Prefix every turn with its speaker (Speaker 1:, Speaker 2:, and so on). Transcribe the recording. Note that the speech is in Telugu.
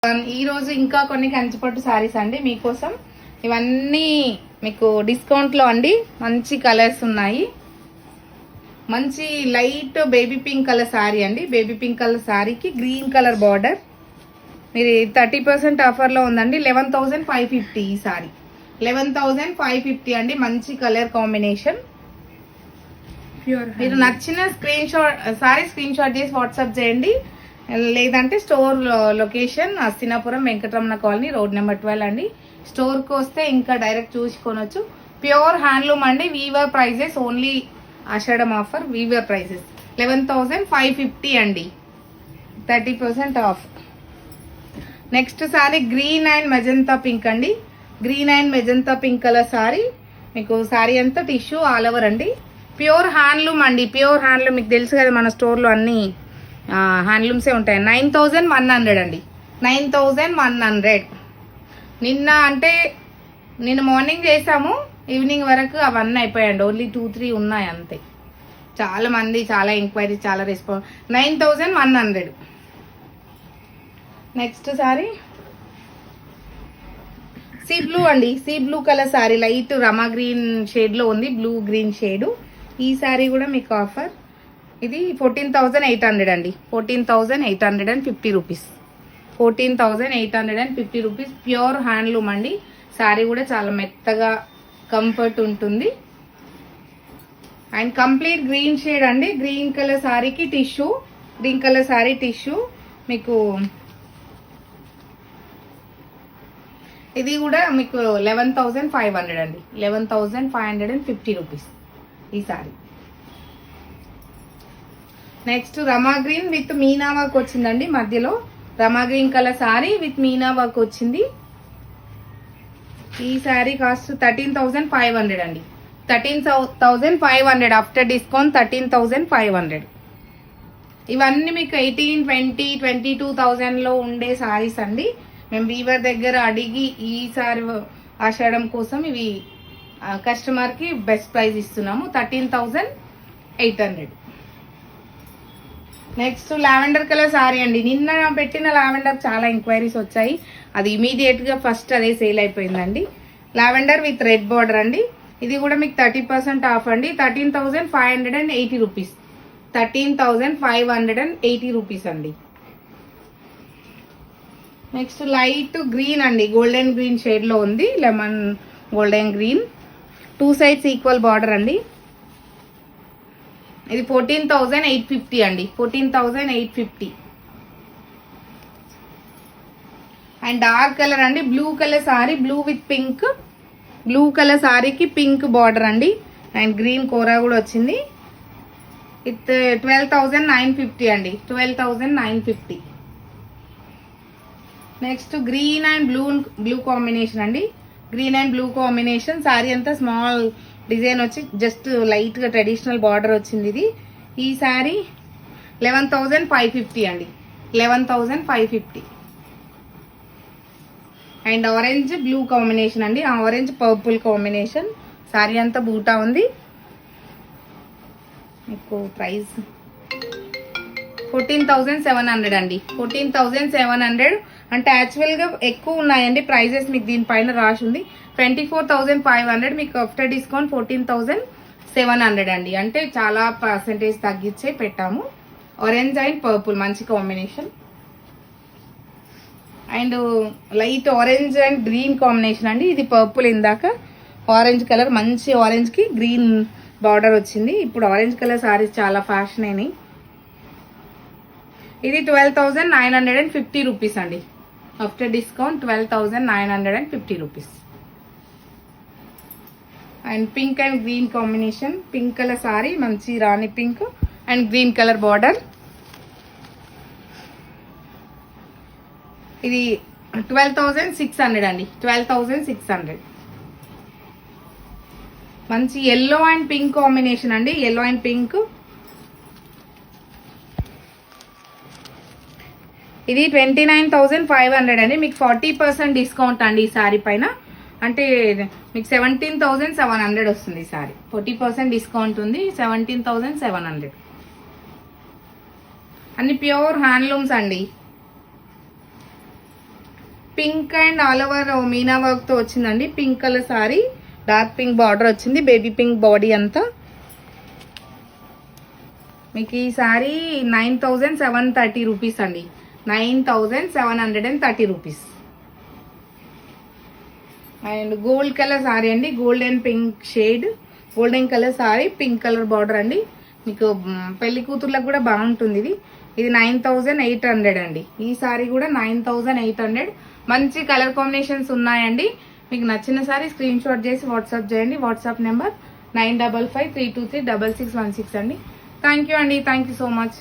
Speaker 1: ఈ రోజు ఇంకా కొన్ని కంచిపట్టు సారీస్ అండి మీకోసం. ఇవన్నీ మీకు డిస్కౌంట్ లో అండి. మంచి కలర్స్ ఉన్నాయి. మంచి light baby pink colour sari అండి. బేబీ పింక్ కలర్ సారీకి గ్రీన్ కలర్ బార్డర్. మీరు 30% ఆఫర్ లో ఉందండి. 11,550 ఈ సారీ. 11,550 అండి. మంచి కలర్ కాంబినేషన్. మీరు నచ్చిన సారీ స్క్రీన్ షాట్ చేసి వాట్సాప్ చేయండి. లేదంటే store location Hastinapuram Venkataramana colony road number 12 అండి. స్టోర్కి వస్తే ఇంకా డైరెక్ట్ చూసుకోవచ్చు. ప్యూర్ హ్యాండ్లూమ్ అండి. Weaver prices only Ashadham offer. Weaver prices 11,550 అండి. 30% off. Next sari green and magenta pink అండి. Green and magenta pink colour sari. మీకు సారీ అంతా టిష్యూ ఆల్ ఓవర్ అండి. ప్యూర్ హ్యాండ్లూమ్ అండి. ప్యూర్ హ్యాండ్లూమ్ మీకు తెలుసు కదా, మన స్టోర్లో అన్ని హ్యాండ్లూమ్సే ఉంటాయి. 9,100 అండి. 9,100. నిన్న మార్నింగ్ చేసాము, ఈవినింగ్ వరకు అవన్నీ అయిపోయాయండి. ఓన్లీ 2-3 ఉన్నాయి అంతే. చాలా మంది, చాలా ఎంక్వైరీ, చాలా response. 9,100. Next sari sea blue అండి. Sea blue colour sari light Rama green shade లో ఉంది. Blue green shade. ఈ సారీ కూడా మీకు ఆఫర్. ఇది 14,800 అండి. 14,850 రూపీస్. 14,850 రూపీస్. ప్యూర్ హ్యాండ్లూమ్ అండి. సారీ కూడా చాలా మెత్తగా కంఫర్ట్ ఉంటుంది. అండ్ కంప్లీట్ గ్రీన్ షేడ్ అండి. గ్రీన్ కలర్ సారీకి tissue. Green colour sari tissue. మీకు ఇది కూడా మీకు 11,500 అండి. 11,550 రూపీస్ ఈ sari. Next Rama green with meena work వచ్చిందండి. మధ్యలో Rama green colour sari with meena work వచ్చింది. ఈ సారీ కాస్ట్ 13,500 అండి. 13,500 ఆఫ్టర్ డిస్కౌంట్. 13,500. ఇవన్నీ మీకు 18, 20, 22,000 లో ఉండే సారీస్ అండి. మేము వీవర్ దగ్గర అడిగి ఈ సారీ ఆషాఢం కోసం ఇవి కస్టమర్ కి బెస్ట్ ప్రైస్ ఇస్తున్నాము. 13,800. నెక్స్ట్ లావెండర్ కలర్ సారీ అండి. నిన్న పెట్టిన లావెండర్ చాలా ఎంక్వైరీస్ వచ్చాయి. అది ఇమీడియట్ గా ఫస్ట్ అదే సేల్ అయిపోయిందండి. లావెండర్ విత్ రెడ్ బార్డర్ అండి. ఇది కూడా మీకు 30% ఆఫ్ అండి. 13,580 రూపీస్. 13,580 రూపీస్ అండి. నెక్స్ట్ లైట్ గ్రీన్ అండి. గోల్డెన్ గ్రీన్ షేడ్ లో ఉంది. Lemon golden green. 2 sides equal border అండి. ఇది 14,850 అండి. 14,850. అండ్ డార్క్ కలర్ అండి. Blue colour sari. Blue with pink. Blue colour సారీకి పింక్ బార్డర్ అండి. అండ్ గ్రీన్ కోరా కూడా వచ్చింది. విత్ 12,950 అండి. 12,950. Next green and blue combination అండి. Green and blue combination. Sari అంతా స్మాల్ డిజైన్ వచ్చి జస్ట్ లైట్ గా ట్రెడిషనల్ బార్డర్ వచ్చింది. ఇది ఈ సారీ 11,550 అండి. 11,550. అండ్ ఆరెంజ్ బ్లూ కాంబినేషన్ అండి. Orange purple combination. సారీ అంతా బూటా ఉంది. మీకు ప్రైస్ 14,700 అండి. 14,700 అంటే యాక్చువల్ గా ఎక్కువ ఉన్నాయండి ప్రైజెస్. మీకు దీనిపైన రాసి ఉంది 24,500. మీకు ఆఫ్టర్ డిస్కౌంట్ 14,700 అండి. అంటే చాలా పర్సెంటేజ్ తగ్గించే పెట్టాము. ఆరెంజ్ అండ్ పర్పుల్ మంచి combination. And light orange and green combination అండి. ఇది పర్పుల్. ఇందాక ఆరెంజ్ కలర్. మంచి ఆరెంజ్ కి గ్రీన్ బార్డర్ వచ్చింది. ఇప్పుడు ఆరెంజ్ కలర్ సారీస్ చాలా ఫ్యాషన్ అయినాయి. ఇది 12,950 రూపీస్ అండి. After discount 12,950 rupees. And pink and green combination. Pink colour sari. మంచి rani pink and green colour border. ఇది 12,600 అండి. 12,600. మంచి ఎల్లో అండ్ పింక్ కాంబినేషన్ అండి. Yellow and pink. ఇది 29,500 అండి. మీకు 40% డిస్కౌంట్ అండి ఈ సారీ పైన. అంటే మీకు 17,700 వస్తుంది ఈ సారీ. 40% డిస్కౌంట్ ఉంది. 17,700. అన్ని ప్యూర్ హ్యాండ్లూమ్స్ అండి. Pink and all over meena work తో వచ్చిందండి. Pink colour sari, dark pink border వచ్చింది, బేబీ పింక్ బాడీ అంతా. మీకు ఈ సారీ 9730 రూపీస్ అండి. 9730 rupees. And gold colour sari అండి, golden pink shade, golden colour sari, pink colour border అండి. మీకు పెళ్లి కూతుర్లకు కూడా బాగుంటుంది ఇది. ఇది 9800 అండి. ఈ సారీ కూడా 9800. మంచి కలర్ కాంబినేషన్స్ ఉన్నాయండి. మీకు నచ్చిన సారీ స్క్రీన్ షాట్ చేసి వాట్సాప్ చేయండి. వాట్సాప్ నెంబర్ 9553236616 అండి. థ్యాంక్ యూ అండి. Thank you so much.